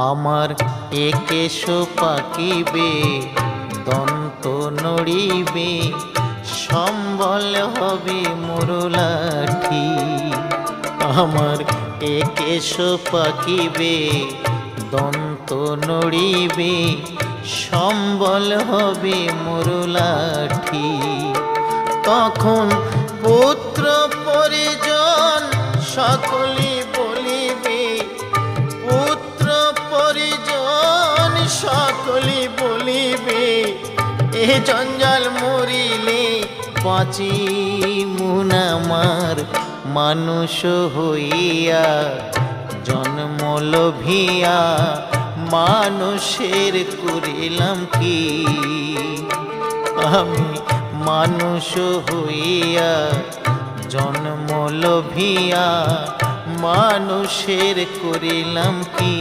আমার একেশ পাকিবে দন্ত নড়িবে সম্বল হবে মুরলাঠি। আমার একেশ পাকিবে দন্ত নড়িবে সম্বল হবে মুরলাঠি। তখন পুত্র পরিজন সকলে বলিবে, পুত্র পরিজন সকলে বলিবে, এ জঞ্জাল মরিলে বাঁচিমু না আমার মানুষ হইয়া। জন্ম লোভিয়া মানুষের করিলাম কি, আমি মানুষ হইয়া জন্ম লোভিয়া মানুষের করিলাম কি।